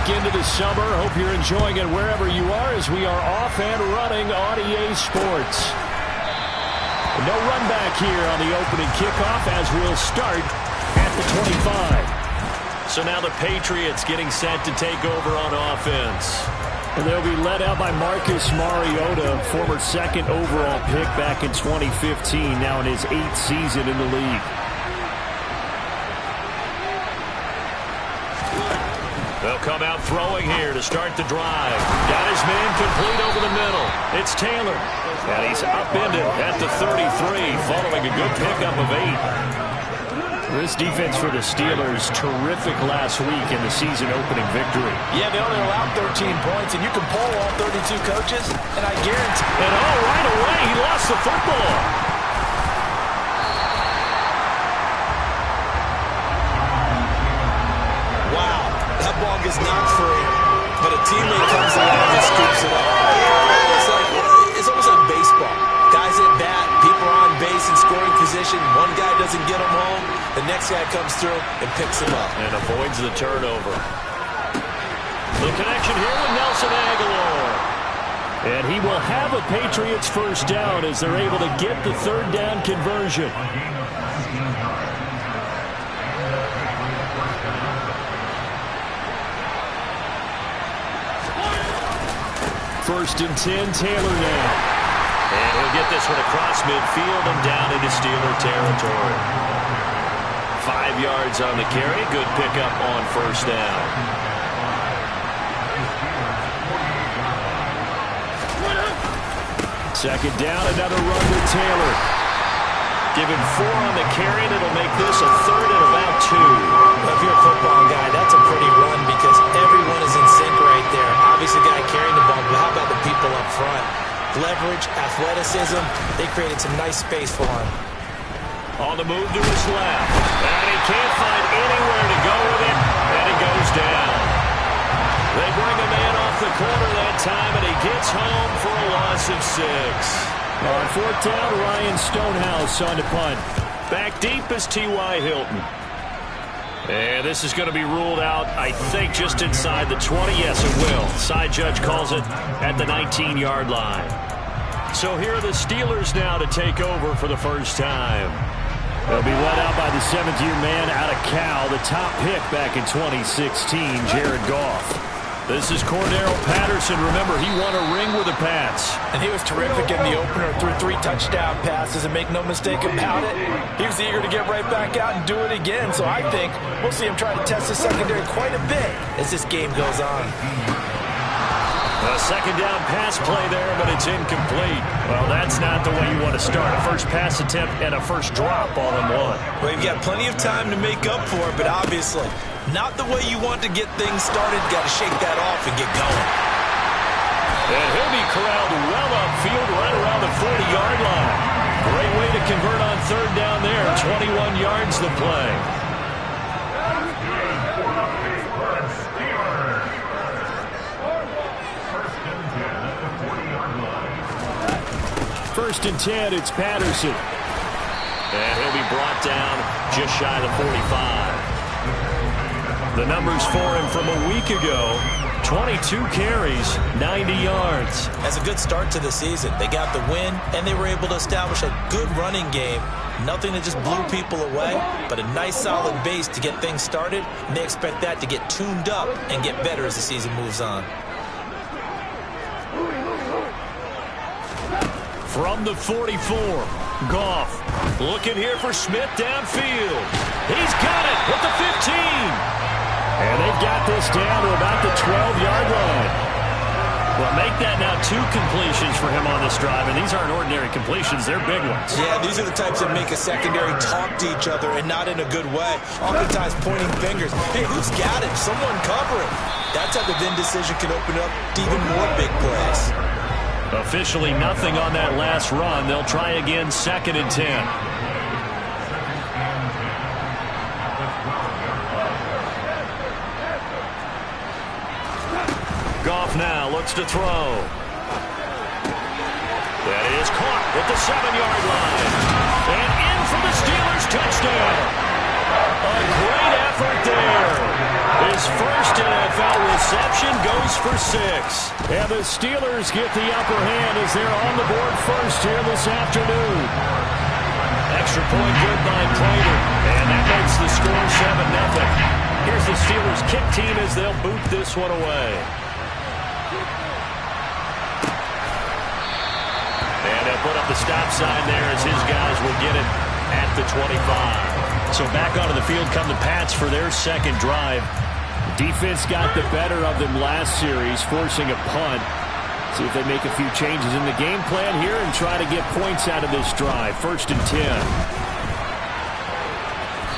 week into the summer. Hope you're enjoying it wherever you are as we are off and running on EA Sports. No run back here on the opening kickoff as we'll start at the 25. So now the Patriots getting set to take over on offense. And they'll be led out by Marcus Mariota, former second overall pick back in 2015, now in his 8th season in the league. They'll come out throwing here to start the drive. Got his man complete over the middle. It's Taylor. And he's upended at the 33 following a good pickup of 8. This defense for the Steelers, terrific last week in the season-opening victory. Yeah, they only allowed 13 points, and you can poll all 32 coaches, and I guarantee... And right away, he lost the football. Wow, that ball gets knocked free, but a teammate comes along and scoops it up. It's almost like baseball. Guys at bat, people are on base in scoring position. One guy doesn't get them home. The next guy comes through and picks him up. And avoids the turnover. The connection here with Nelson Aguilar. And he will have a Patriots first down as they're able to get the third down conversion. First and 10, Taylor now. And he'll get this one across midfield and down into Steeler territory. 5 yards on the carry. Good pickup on first down. Second down, another run with Taylor. Give him 4 on the carry, and it'll make this a third and about 2. Well, if you're a football guy, that's a pretty run because everyone is in sync right there. Obviously, the guy carrying the ball, but how about the people up front? Leverage, athleticism, they created some nice space for him. On the move to his left. And he can't find anywhere to go with it, and he goes down. They bring a man off the corner that time, and he gets home for a loss of 6. On fourth down, Ryan Stonehouse on to punt. Back deep is T.Y. Hilton. And this is going to be ruled out, I think, just inside the 20. Yes, it will. Side judge calls it at the 19-yard line. So here are the Steelers now to take over for the first time. They'll be led out by the 7th-year man out of Cal, the top pick back in 2016, Jared Goff. This is Cordero Patterson. Remember, he won a ring with the Pats. And he was terrific in the opener, threw 3 touchdown passes, and make no mistake about it, he was eager to get right back out and do it again. So I think we'll see him try to test the secondary quite a bit as this game goes on. A second down pass play there, but it's incomplete. Well, that's not the way you want to start. A first pass attempt and a first drop all in one. Well, you've got plenty of time to make up for it, but obviously not the way you want to get things started. Got to shake that off and get going. And he'll be corralled well upfield right around the 40-yard line. Great way to convert on third down there. 21 yards the play. First and 10, it's Patterson. And he'll be brought down just shy of the 45. The numbers for him from a week ago, 22 carries, 90 yards. That's a good start to the season. They got the win, and they were able to establish a good running game. Nothing that just blew people away, but a nice solid base to get things started, and they expect that to get tuned up and get better as the season moves on. From the 44, Goff looking here for Smith downfield. He's got it at the 15. And they've got this down to about the 12-yard line. Well, make that now 2 completions for him on this drive, and these aren't ordinary completions. They're big ones. Yeah, these are the types that make a secondary talk to each other, and not in a good way. Oftentimes pointing fingers. Hey, who's got it? Someone cover it. That type of indecision can open up to even more big plays. Officially nothing on that last run. They'll try again, 2nd and 10. Goff now looks to throw. That is caught at the 7-yard line. And in for the Steelers touchdown. A great effort there. His first NFL reception goes for 6. And the Steelers get the upper hand as they're on the board first here this afternoon. Extra point good by Prater. And that makes the score 7-0. Here's the Steelers kick team as they'll boot this one away. And they'll put up the stop sign there as his guys will get it at the 25. So back onto the field come the Pats for their second drive. Defense got the better of them last series, forcing a punt. See if they make a few changes in the game plan here and try to get points out of this drive. 1st and 10.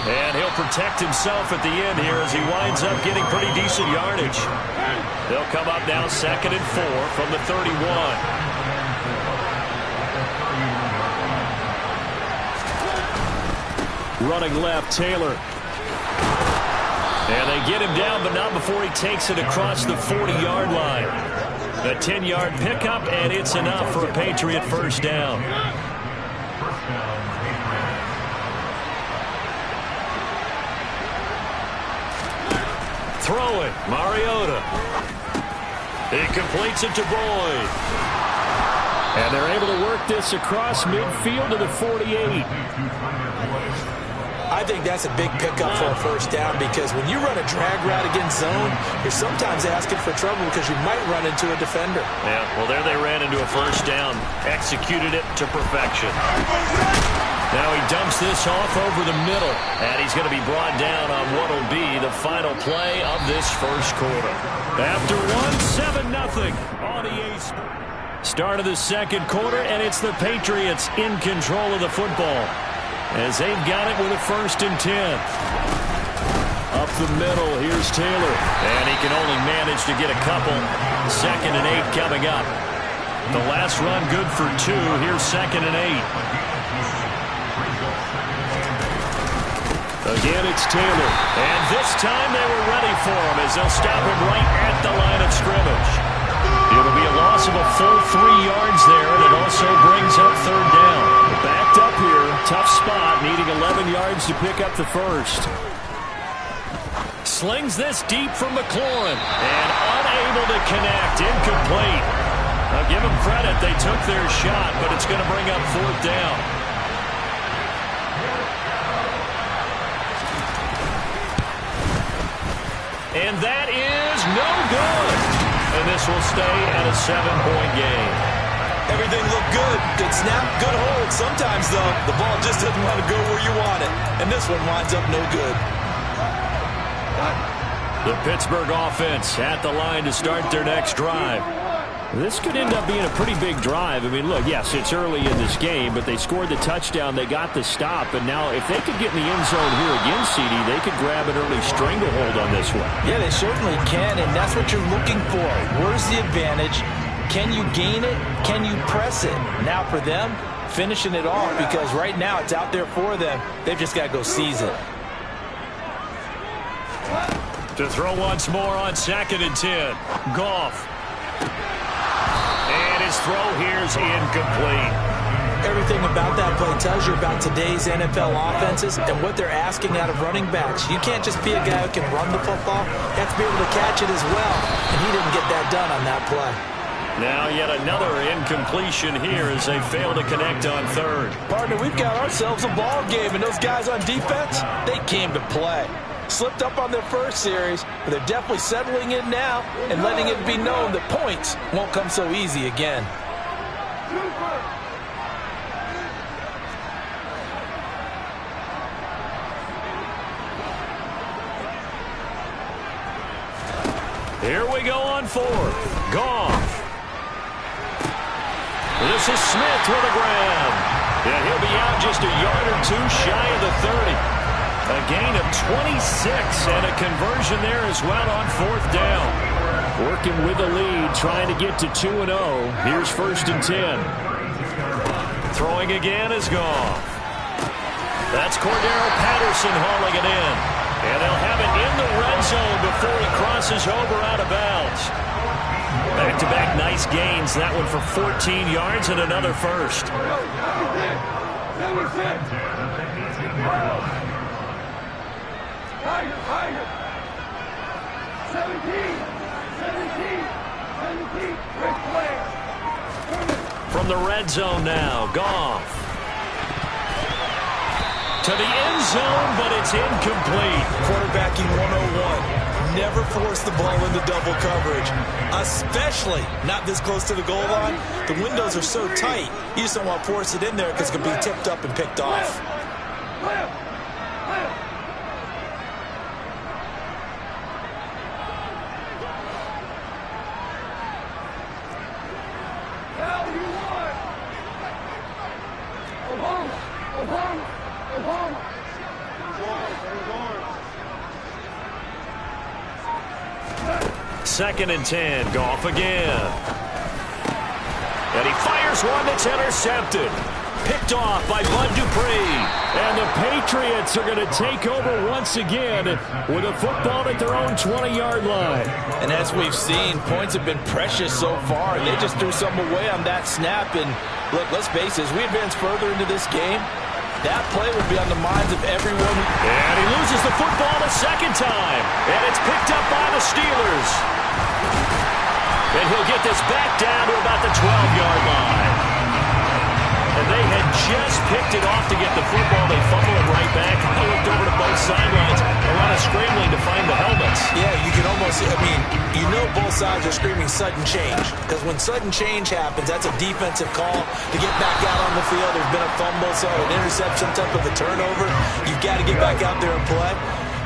And he'll protect himself at the end here as he winds up getting pretty decent yardage. They'll come up now 2nd and 4 from the 31. Running left, Taylor. And they get him down, but not before he takes it across the 40-yard line. A 10-yard pickup, and it's enough for a Patriot first down. Throwing, Mariota. He completes it to Boyd. And they're able to work this across midfield to the 48. I think that's a big pickup for a first down because when you run a drag route against zone, you're sometimes asking for trouble because you might run into a defender. Yeah, well, there they ran into a first down. Executed it to perfection. Now he dumps this off over the middle, and he's going to be brought down on what will be the final play of this first quarter. After 7-0 on EA Sports. Start of the second quarter, and it's the Patriots in control of the football as they've got it with a 1st and 10. Up the middle, here's Taylor, and he can only manage to get a couple. 2nd and 8 coming up. The last run good for 2. Here's 2nd and 8. Again, it's Taylor. And this time they were ready for him as they'll stop him right at the line of scrimmage. It'll be a loss of a full 3 yards there, and it also brings up 3rd down. Backed up here, tough spot, needing 11 yards to pick up the first. Slings this deep from McLaurin, and unable to connect, incomplete. I'll give them credit, they took their shot, but it's going to bring up 4th down. And that is no good. And this will stay at a 7-point game. Everything looked good. Good snap, good hold. Sometimes, though, the ball just doesn't want to go where you want it. And this one winds up no good. The Pittsburgh offense at the line to start their next drive. This could end up being a pretty big drive. I mean, look, yes, it's early in this game, but they scored the touchdown, they got the stop, and now if they could get in the end zone here again, CD, they could grab an early stranglehold on this one. Yeah, they certainly can, and that's what you're looking for. Where's the advantage? Can you gain it? Can you press it? Now for them, finishing it off, because right now it's out there for them. They've just got to go seize it. To throw once more on 2nd and 10. Goff. And his throw here's incomplete. Everything about that play tells you about today's NFL offenses and what they're asking out of running backs. You can't just be a guy who can run the football. You have to be able to catch it as well. And he didn't get that done on that play. Now yet another incompletion here as they fail to connect on 3rd. Partner, we've got ourselves a ball game, and those guys on defense, they came to play. Slipped up on their first series, but they're definitely settling in now and letting it be known that points won't come so easy again. Here we go on 4th. Goff. This is Smith with a grab. And he'll be out just a yard or 2 shy of the 30. A gain of 26 and a conversion there as well on 4th down. Working with the lead, trying to get to 2-0. Here's 1st and 10. Throwing again is Goff. That's Cordero Patterson hauling it in. And they'll have it in the red zone before he crosses over out of bounds. Back-to-back nice gains. That one for 14 yards and another first. Tiger. 17. Ric Flair. From the red zone now, Goff. To the end zone, but it's incomplete. Quarterbacking 101. Never force the ball into double coverage, especially not this close to the goal line. The windows are so tight, you just don't want to force it in there because it can be tipped up and picked off. Second and 10, Goff again. And he fires one that's intercepted. Picked off by Bud Dupree. And the Patriots are going to take over once again with a football at their own 20-yard line. And as we've seen, points have been precious so far. They just threw some away on that snap. And look, let's face it, as we advance further into this game, that play would be on the minds of everyone. And he loses the football a second time. And it's picked up by the Steelers. And he'll get this back down to about the 12-yard line. And they had just picked it off to get the football. They fumble it right back. I looked over to both sidelines. A lot of scrambling to find the helmets. Yeah, you can almost, you know both sides are screaming sudden change. Because when sudden change happens, that's a defensive call to get back out on the field. There's been a fumble, so an interception, type of a turnover. You've got to get back out there and play.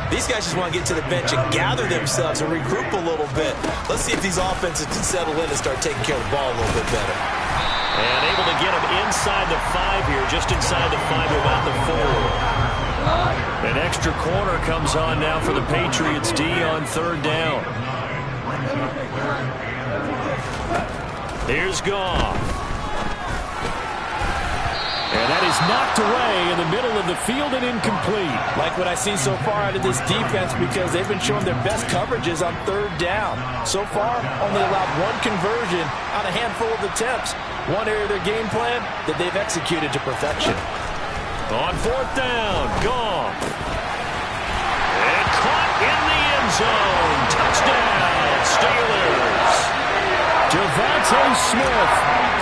These guys just want to get to the bench and gather themselves and regroup a little bit. Let's see if these offenses can settle in and start taking care of the ball a little bit better. And able to get him inside the 5 here, just inside the 5 to about the 4. An extra corner comes on now for the Patriots D on third down. Here's Goff. And that is knocked away in the middle of the field and incomplete. Like what I've seen so far out of this defense, because they've been showing their best coverages on third down. So far, only allowed one conversion on a handful of attempts. One area of their game plan that they've executed to perfection. On fourth down, Goff. And caught in the end zone. Touchdown, Steelers. Devontae Smith,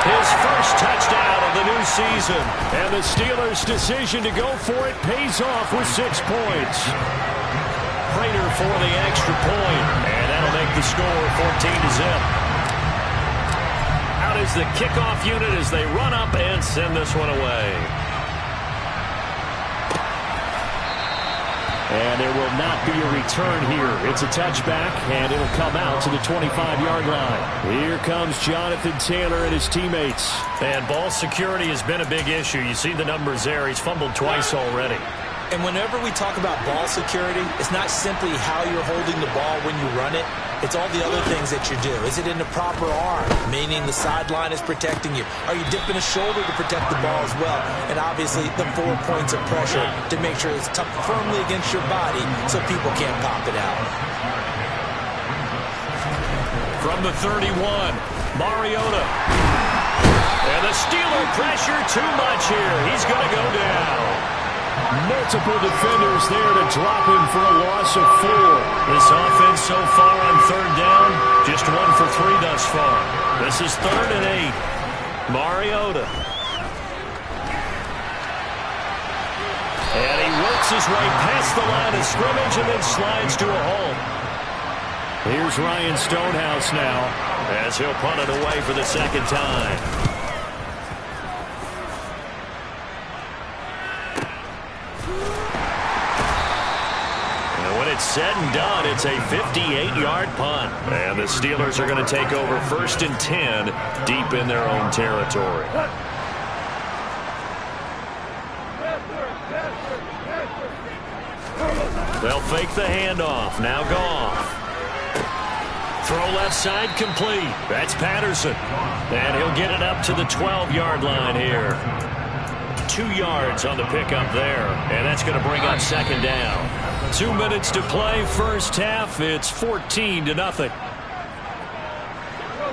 his first touchdown of the new season. And the Steelers' decision to go for it pays off with 6 points. Prater for the extra point. And that'll make the score 14-0. Out is the kickoff unit as they run up and send this one away. And there will not be a return here. It's a touchback, and it'll come out to the 25-yard line. Here comes Jonathan Taylor and his teammates. And ball security has been a big issue. You see the numbers there. He's fumbled twice already. And whenever we talk about ball security, it's not simply how you're holding the ball when you run it. It's all the other things that you do. Is it in the proper arm, meaning the sideline is protecting you? Are you dipping a shoulder to protect the ball as well? And obviously the 4 points of pressure to make sure it's tucked firmly against your body so people can't pop it out. From the 31, Mariota. And the Steeler pressure too much here. He's going to go down. Multiple defenders there to drop him for a loss of 4. This offense so far on third down, just 1 for 3 thus far. This is 3rd and 8. Mariota. And he works his way past the line of scrimmage and then slides to a hole. Here's Ryan Stonehouse now as he'll punt it away for the second time. It's said and done, it's a 58-yard punt. And the Steelers are going to take over 1st and 10 deep in their own territory. They'll fake the handoff. Now Goff. Throw left side complete. That's Patterson. And he'll get it up to the 12-yard line here. 2 yards on the pickup there. And that's going to bring up second down. 2 minutes to play, first half. It's 14-0.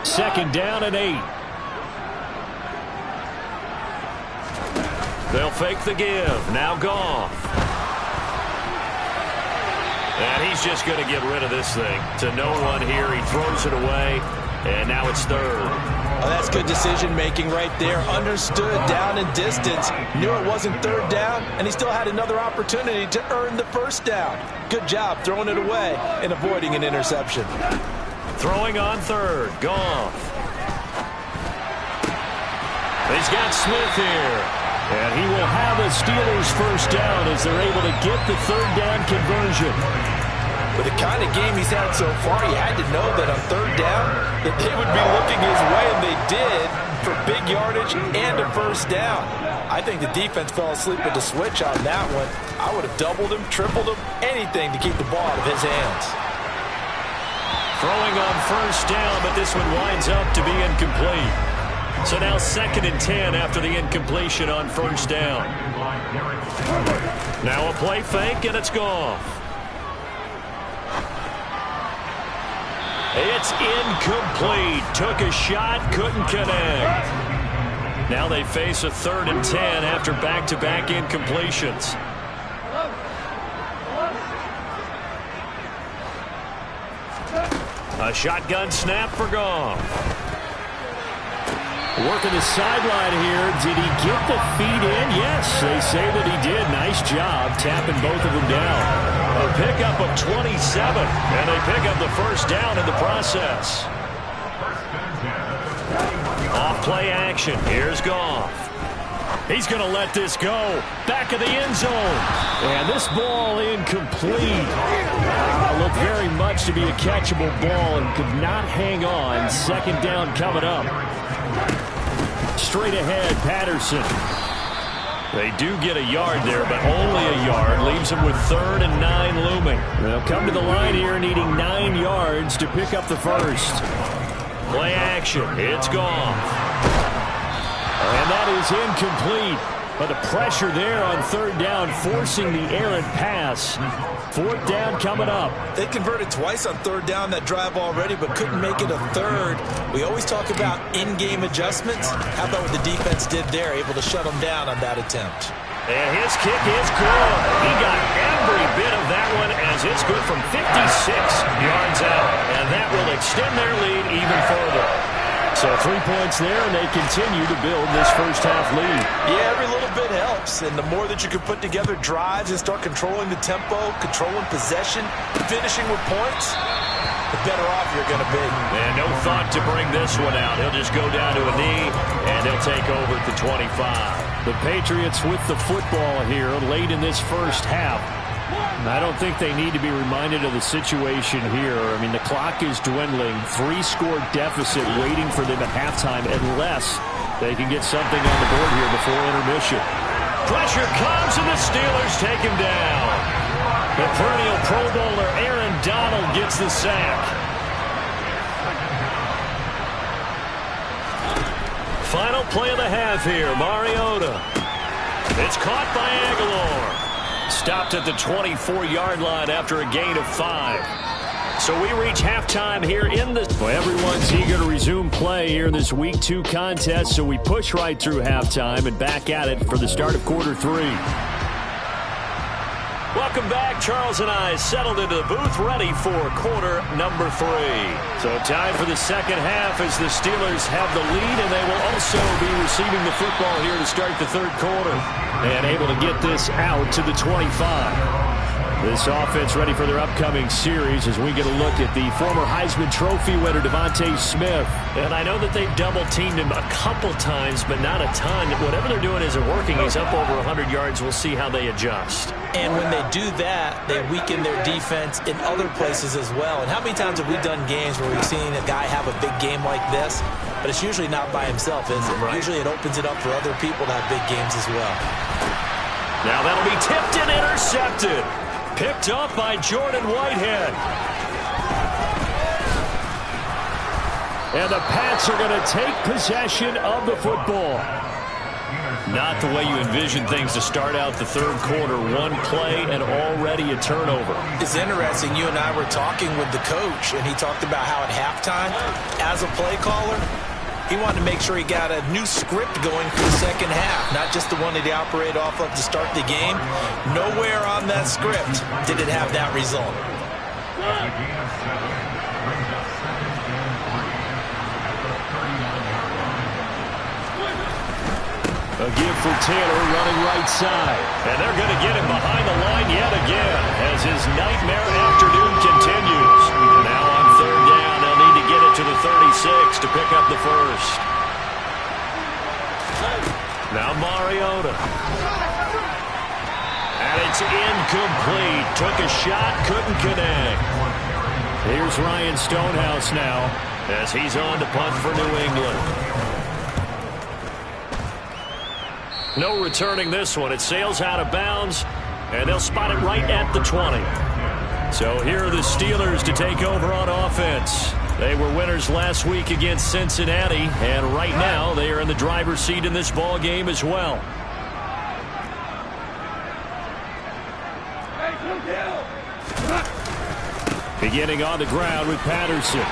2nd down and 8. They'll fake the give. Now Goff. And he's just going to get rid of this thing. To no one here. He throws it away. And now it's third. Oh, that's good decision-making right there. Understood down and distance. Knew it wasn't third down, and he still had another opportunity to earn the first down. Good job throwing it away and avoiding an interception. Throwing on third. Goff. He's got Smith here. And he will have a Steelers first down as they're able to get the third down conversion. With the kind of game he's had so far, you had to know that on third down that they would be looking his way, and they did, for big yardage and a first down. I think the defense fell asleep with the switch on that one. I would have doubled him, tripled him, anything to keep the ball out of his hands. Throwing on first down, but this one winds up to be incomplete. So now 2nd and 10 after the incompletion on first down. Now a play fake, and it's gone. It's incomplete. Took a shot, couldn't connect. Now they face a 3rd and 10 after back-to-back incompletions. A shotgun snap for Goff. Working the sideline here. Did he get the feet in? Yes, they say that he did. Nice job tapping both of them down. A pickup of 27, and they pick up the first down in the process. Off play action. Here's Goff. He's going to let this go. Back of the end zone. And this ball incomplete. Looked very much to be a catchable ball and could not hang on. 2nd down coming up. Straight ahead, Patterson. They do get a yard there, but only a yard. Leaves them with 3rd and 9 looming. They'll come to the line here needing 9 yards to pick up the first. Play action. It's gone. And that is incomplete. But the pressure there on 3rd down, forcing the errant pass. 4th down coming up. They converted twice on 3rd down that drive already, but couldn't make it a 3rd. We always talk about in-game adjustments. How about what the defense did there, able to shut them down on that attempt? And his kick is good. He got every bit of that one as it's good from 56 yards out. And that will extend their lead even further. So 3 points there, and they continue to build this first-half lead. Yeah, every little bit helps, and the more that you can put together drives and start controlling the tempo, controlling possession, finishing with points, the better off you're going to be. And no thought to bring this one out. He'll just go down to a knee, and they'll take over at the 25. The Patriots with the football here late in this first half. I don't think they need to be reminded of the situation here. I mean, the clock is dwindling. 3-score deficit waiting for them at halftime unless they can get something on the board here before intermission. Pressure comes, and the Steelers take him down. The perennial Pro Bowler Aaron Donald gets the sack. Final play of the half here, Mariota. It's caught by Aguilar. Stopped at the 24-yard line after a gain of 5. So we reach halftime here in this. Well, everyone's eager to resume play here in this Week 2 contest, so we push right through halftime and back at it for the start of quarter 3. Welcome back. Charles and I settled into the booth ready for quarter number 3. So time for the second half as the Steelers have the lead, and they will also be receiving the football here to start the third quarter. And able to get this out to the 25. This offense ready for their upcoming series as we get a look at the former Heisman Trophy winner, Devontae Smith. And I know that they've double-teamed him a couple times, but not a ton. Whatever they're doing isn't working. He's up over 100 yards. We'll see how they adjust. And when they do that, they weaken their defense in other places as well. And how many times have we done games where we've seen a guy have a big game like this? But it's usually not by himself, is it? Right. Usually it opens it up for other people to have big games as well. Now that'll be tipped and intercepted. Picked up by Jordan Whitehead. And the Pats are going to take possession of the football. Not the way you envision things to start out the third quarter. One play and already a turnover. It's interesting. You and I were talking with the coach, and he talked about how at halftime, as a play caller, he wanted to make sure he got a new script going for the second half, not just the one that he operated off of to start the game. Nowhere on that script did it have that result. A give for Taylor running right side. And they're going to get him behind the line yet again as his nightmare afternoon continues. And now on third down, they'll need to get it to the 36 to pick up the first. Now Mariota. And it's incomplete. Took a shot, couldn't connect. Here's Ryan Stonehouse now as he's on to punt for New England. No returning this one. It sails out of bounds, and they'll spot it right at the 20. So here are the Steelers to take over on offense. They were winners last week against Cincinnati, and right now they are in the driver's seat in this ball game as well. Beginning on the ground with Patterson.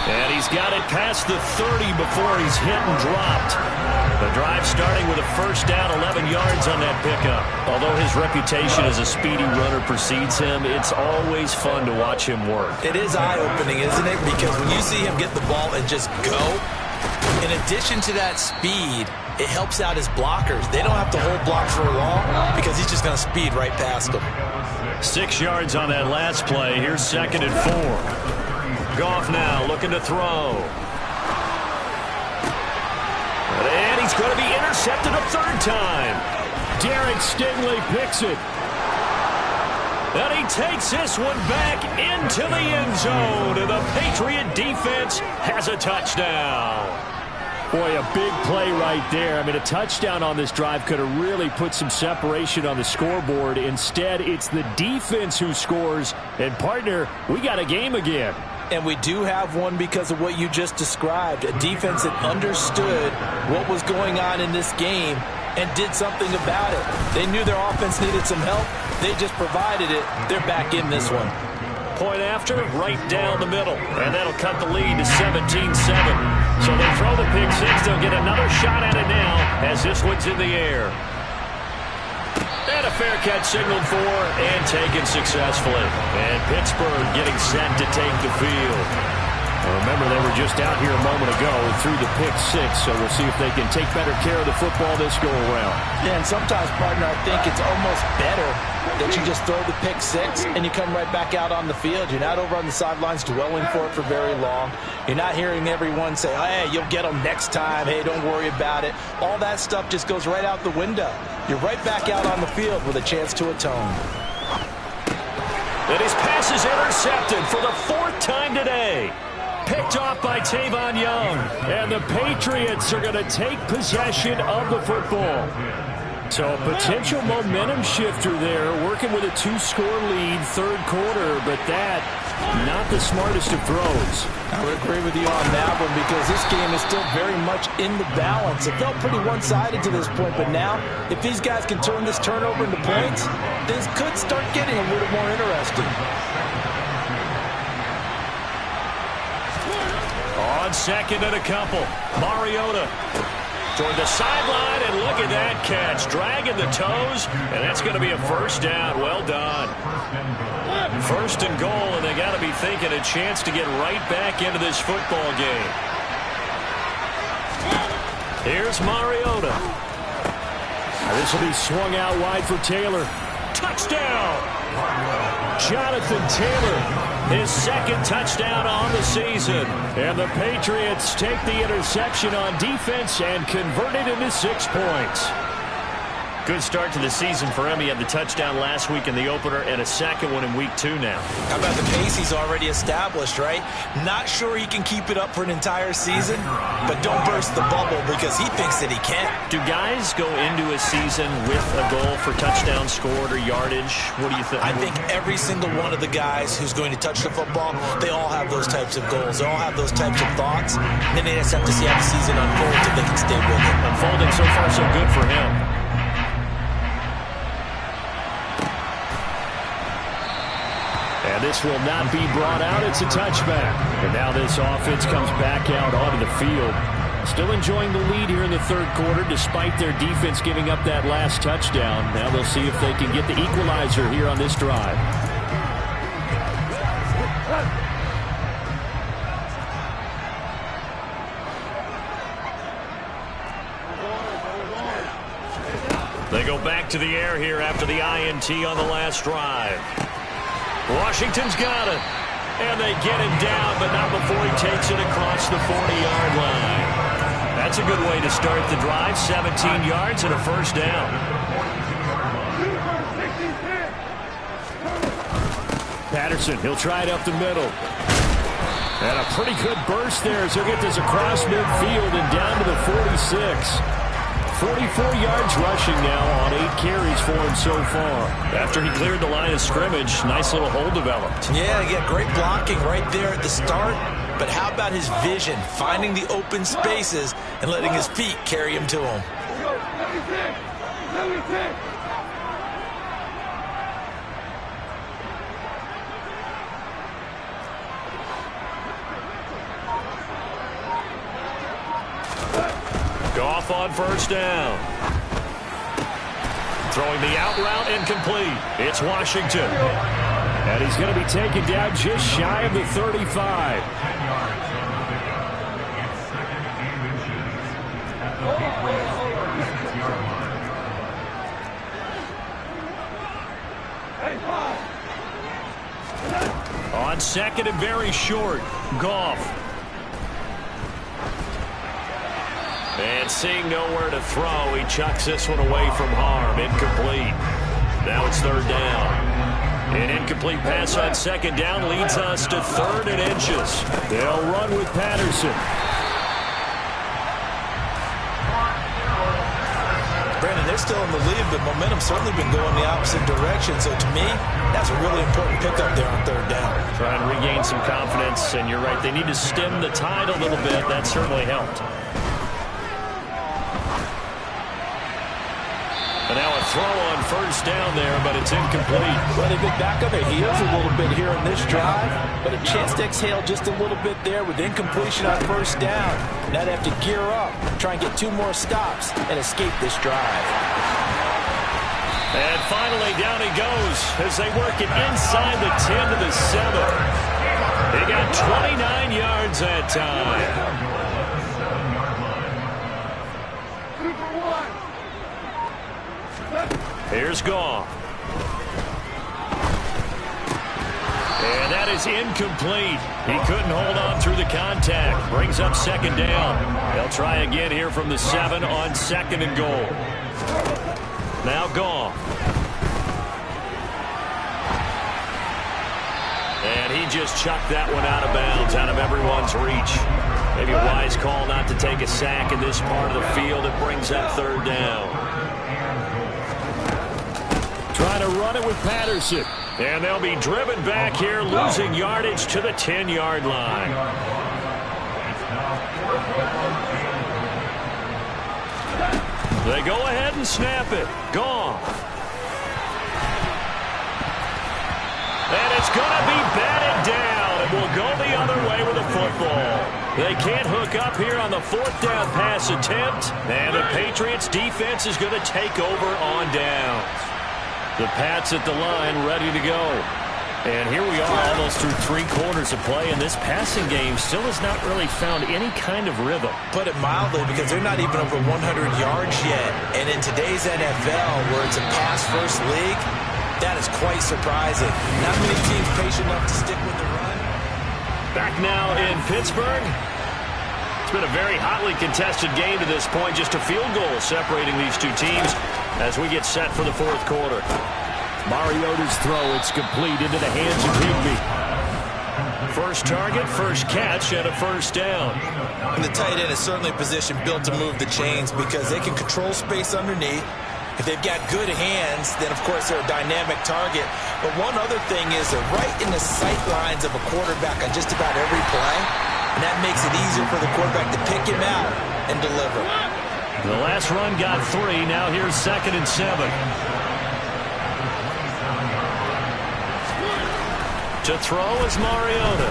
And he's got it past the 30 before he's hit and dropped. The drive starting with a first down, 11 yards on that pickup. Although his reputation as a speedy runner precedes him, it's always fun to watch him work. It is eye-opening, isn't it? Because when you see him get the ball and just go, in addition to that speed, it helps out his blockers. They don't have to hold blocks for long because he's just going to speed right past them. 6 yards on that last play. Here's 2nd and 4. Goff now looking to throw. And he's going to be intercepted a third time. Derek Stingley picks it. And he takes this one back into the end zone. And the Patriot defense has a touchdown. Boy, a big play right there. I mean, a touchdown on this drive could have really put some separation on the scoreboard. Instead, it's the defense who scores. And, partner, we got a game again. And we do have one because of what you just described. A defense that understood what was going on in this game and did something about it. They knew their offense needed some help. They just provided it. They're back in this one. Point after, right down the middle. And that'll cut the lead to 17-7. So they throw the pick six. They'll get another shot at it now as this one's in the air. And a fair catch signaled for and taken successfully. And Pittsburgh getting set to take the field. Remember, they were just out here a moment ago through the pick six, so we'll see if they can take better care of the football this go-around. Yeah, and sometimes, partner, I think it's almost better that you just throw the pick six and you come right back out on the field. You're not over on the sidelines dwelling for it for very long. You're not hearing everyone say, hey, you'll get them next time. Hey, don't worry about it. All that stuff just goes right out the window. You're right back out on the field with a chance to atone. And his pass is intercepted for the 4th time today. Picked off by Tavon Young. And the Patriots are going to take possession of the football. So a potential momentum shifter there, working with a 2-score lead, third quarter, but that, not the smartest of throws. I would agree with you on that one because this game is still very much in the balance. It felt pretty one-sided to this point, but now, if these guys can turn this turnover into points, this could start getting a little more interesting. On 2nd and a couple, Mariota toward the sideline, and look at that catch. Dragging the toes, and that's going to be a first down. Well done. 1st and goal, and they got to be thinking a chance to get right back into this football game. Here's Mariota. This will be swung out wide for Taylor. Touchdown! Jonathan Taylor, his 2nd touchdown on the season. And the Patriots take the interception on defense and convert it into 6 points. Good start to the season for him. He had the touchdown last week in the opener and a 2nd one in week 2 now. How about the pace he's already established, right? Not sure he can keep it up for an entire season, but don't burst the bubble because he thinks that he can. Do guys go into a season with a goal for touchdown scored or yardage? What do you think? I think every single one of the guys who's going to touch the football, they all have those types of goals. They all have those types of thoughts. And then they just have to see how the season unfolds if they can stay with it. Unfolding so far so good for him. And this will not be brought out. It's a touchback. And now this offense comes back out onto the field. Still enjoying the lead here in the third quarter despite their defense giving up that last touchdown. Now they'll see if they can get the equalizer here on this drive. They go back to the air here after the INT on the last drive. Washington's got it. And they get him down, but not before he takes it across the 40-yard line. That's a good way to start the drive. 17 yards and a first down. Patterson, he'll try it up the middle. And a pretty good burst there as he'll get this across midfield and down to the 46. 44 yards rushing now on 8 carries for him so far. After he cleared the line of scrimmage, nice little hole developed. Yeah, great blocking right there at the start. But how about his vision, finding the open spaces and letting his feet carry him to him? Goff on first down. Throwing the out route incomplete. It's Washington. And he's going to be taken down just shy of the 35. On second and very short, Goff. And seeing nowhere to throw, he chucks this one away from harm. Incomplete. Now it's third down. An incomplete pass on second down leads us to 3rd and inches. They'll run with Patterson. Brandon, they're still in the lead, but momentum's certainly been going the opposite direction. So to me, that's a really important pickup there on third down. Try and regain some confidence, and you're right. They need to stem the tide a little bit. That certainly helped. And now a throw on first down there, but it's incomplete. Well, they've been back on their heels a little bit here in this drive, but a chance to exhale just a little bit there with incompletion on first down. Now they have to gear up, try and get 2 more stops, and escape this drive. And finally, down he goes as they work it inside the 10 to the 7. They got 29 yards that time. Here's Goff. And that is incomplete. He couldn't hold on through the contact. Brings up second down. They'll try again here from the 7 on 2nd and goal. Now Goff. And he just chucked that one out of bounds, out of everyone's reach. Maybe a wise call not to take a sack in this part of the field. It brings up third down. Trying to run it with Patterson. And they'll be driven back here, losing yardage to the 10-yard line. They go ahead and snap it. Goff. And it's going to be batted down. It will go the other way with the football. They can't hook up here on the 4th down pass attempt. And the Patriots defense is going to take over on downs. The Pats at the line, ready to go. And here we are almost through 3 quarters of play, and this passing game still has not really found any kind of rhythm. Put it mildly, because they're not even over 100 yards yet. And in today's NFL, where it's a pass-first league, that is quite surprising. Not many teams patient enough to stick with the run. Back now in Pittsburgh. It's been a very hotly contested game to this point. Just a field goal separating these two teams as we get set for the 4th quarter. Mariota's throw, it's complete into the hands of Higbee. First target, first catch, and a first down. And the tight end is certainly a position built to move the chains because they can control space underneath. If they've got good hands, then, of course, they're a dynamic target. But one other thing is they're right in the sight lines of a quarterback on just about every play. And that makes it easier for the quarterback to pick him out and deliver. The last run got 3. Now here's 2nd and 7. To throw is Mariota.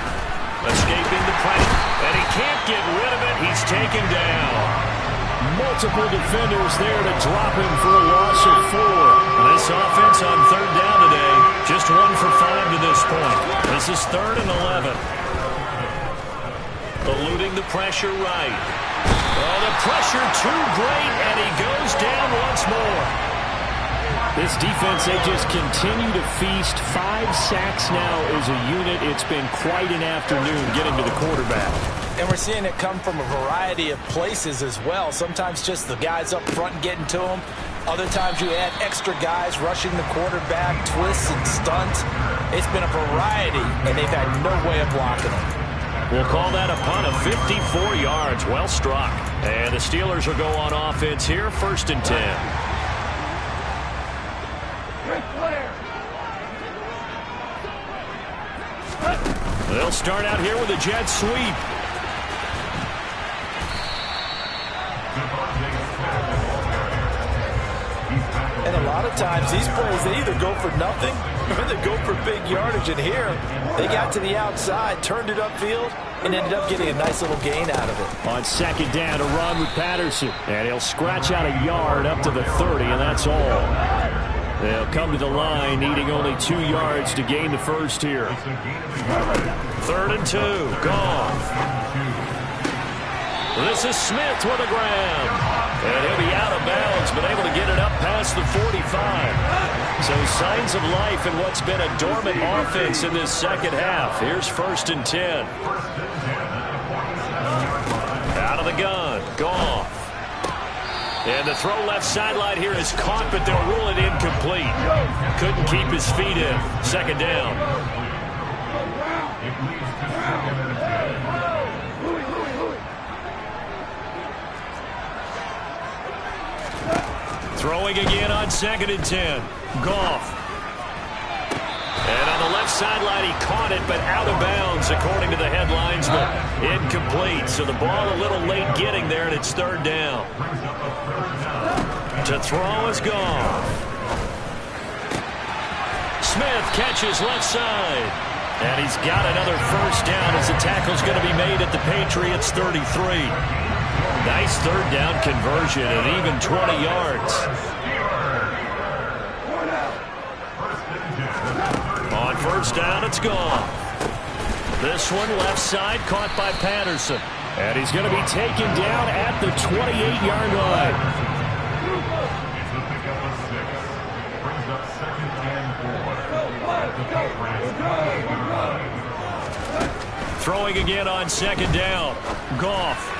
Escaping the pressure. And he can't get rid of it. He's taken down. Multiple defenders there to drop him for a loss of 4. This offense on 3rd down today, just 1 for 5 to this point. This is 3rd and 11. Eluding the pressure right. Oh, the pressure too great, and he goes down once more. This defense, they just continue to feast. 5 sacks now as a unit. It's been quite an afternoon getting to the quarterback. And we're seeing it come from a variety of places as well. Sometimes just the guys up front getting to them. Other times you add extra guys rushing the quarterback, twists and stunts. It's been a variety, and they've had no way of blocking them. We'll call that a punt of 54 yards. Well struck. And the Steelers will go on offense here, 1st and 10. They'll start out here with a jet sweep. And a lot of times these plays, they either go for nothing or they go for big yardage. And here, they got to the outside, turned it upfield, and ended up getting a nice little gain out of it. On 2nd down, a run with Patterson. And he'll scratch out a yard up to the 30, and that's all. They'll come to the line, needing only 2 yards to gain the first here. 3rd and 2, Goff. This is Smith with a grab. And he'll be out of bounds, but able to get it up past the 45. So signs of life in what's been a dormant offense in this second half. Here's 1st and 10. Out of the gun, Goff. And the throw left sideline here is caught, but they'll rule it incomplete. Couldn't keep his feet in. 2nd down. Throwing again on 2nd and 10. Goff. And on the left sideline, he caught it, but out of bounds, according to the headlines, but incomplete. So the ball a little late getting there, and it's 3rd down. To throw is Goff. Smith catches left side. And he's got another 1st down as the tackle's going to be made at the Patriots' 33. Nice 3rd down conversion and even 20 yards. On 1st down, it's gone. This one left side caught by Patterson. And he's going to be taken down at the 28-yard line. Throwing again on 2nd down. Goff.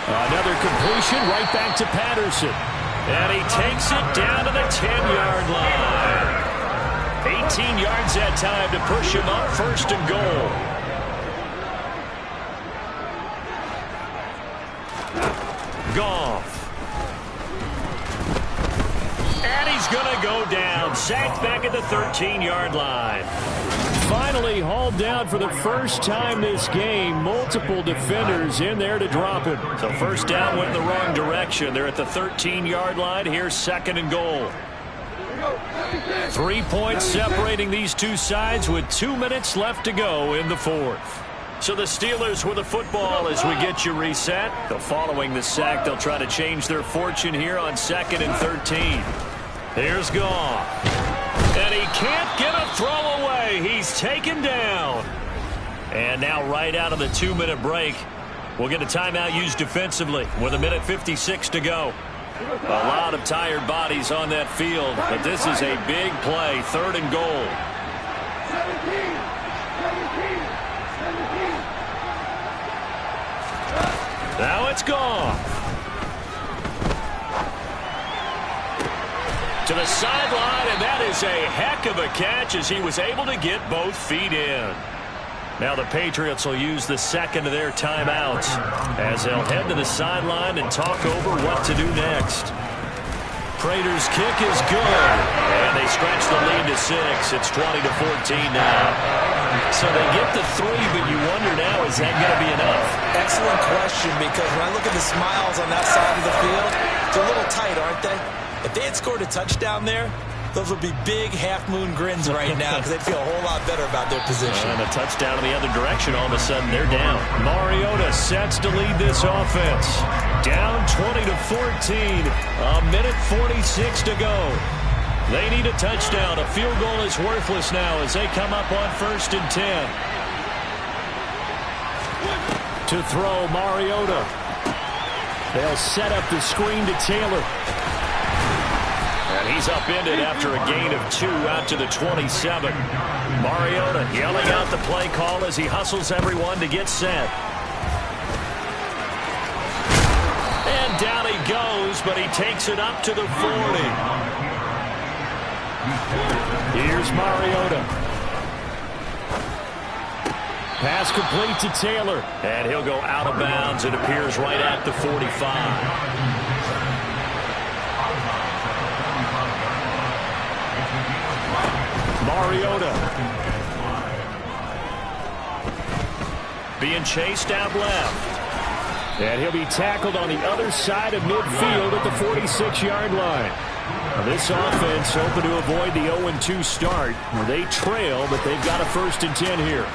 Another completion right back to Patterson. And he takes it down to the 10-yard line. 18 yards that time to push him up, 1st and goal. Goff. And he's going to go down. Sacked back at the 13-yard line. Finally hauled down for the first time this game. Multiple defenders in there to drop him. So 1st down went in the wrong direction. They're at the 13-yard line. Here's 2nd and goal. 3 points separating these two sides with 2 minutes left to go in the 4th. So the Steelers with the football as we get you reset. So following the sack, they'll try to change their fortune here on 2nd and 13. Here's Goff. And he can't get a throw away. He's taken down. And now right out of the 2-minute break, we'll get a timeout used defensively with 1:56 to go. A lot of tired bodies on that field, but this is a big play, 3rd and goal. 17. Now it's gone. To the sideline, and that is a heck of a catch as he was able to get both feet in. Now the Patriots will use the 2nd of their timeouts as they'll head to the sideline and talk over what to do next. Prater's kick is good, and they scratch the lead to 6. It's 20-14 now. So they get the 3, but you wonder now, is that going to be enough? Excellent question, because when I look at the smiles on that side of the field, they're a little tight, aren't they? If they had scored a touchdown there, those would be big half-moon grins right now because they'd feel a whole lot better about their position. And a touchdown in the other direction, all of a sudden they're down. Mariota sets to lead this offense. Down 20-14, 1:46 to go. They need a touchdown. A field goal is worthless now as they come up on 1st and 10. To throw, Mariota. They'll set up the screen to Taylor. And he's upended after a gain of 2 out to the 27. Mariota yelling out the play call as he hustles everyone to get set. And down he goes, but he takes it up to the 40. Here's Mariota. Pass complete to Taylor. And he'll go out of bounds. It appears right at the 45. Mariota being chased out left. And he'll be tackled on the other side of midfield at the 46-yard line. Now this offense hoping to avoid the 0-2 start. They trail, but they've got a 1st and 10 here.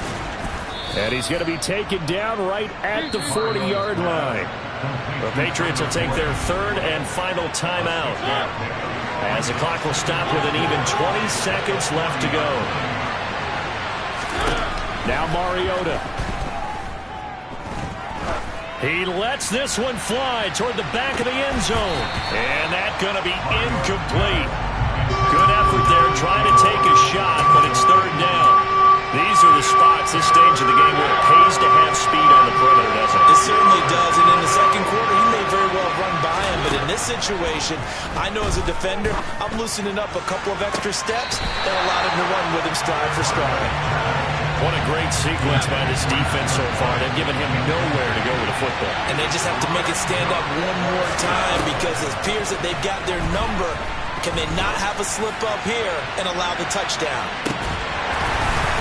And he's going to be taken down right at the 40-yard line. The Patriots will take their 3rd and final timeout, as the clock will stop with an even 20 seconds left to go. Now Mariota. He lets this one fly toward the back of the end zone. And that's going to be incomplete. Good effort there trying to take a shot, but it's 3rd down. These are the spots, this stage of the game, where it pays to have speed on the perimeter, doesn't it? It certainly does, and in the second quarter, he may very well run by him, but in this situation, I know as a defender, I'm loosening up a couple of extra steps and allowed him to run with him stride for stride. What a great sequence by this defense so far. They've given him nowhere to go with the football. And they just have to make it stand up one more time, because it appears that they've got their number. Can they not have a slip up here and allow the touchdown?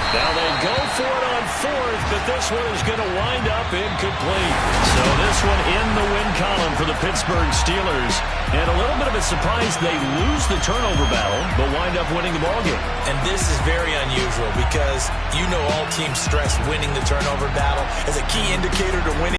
Now they go for it on 4th, but this one is going to wind up incomplete. So this one in the win column for the Pittsburgh Steelers. And a little bit of a surprise, they lose the turnover battle, but wind up winning the ballgame. And this is very unusual, because you know all teams stress winning the turnover battle as a key indicator to winning.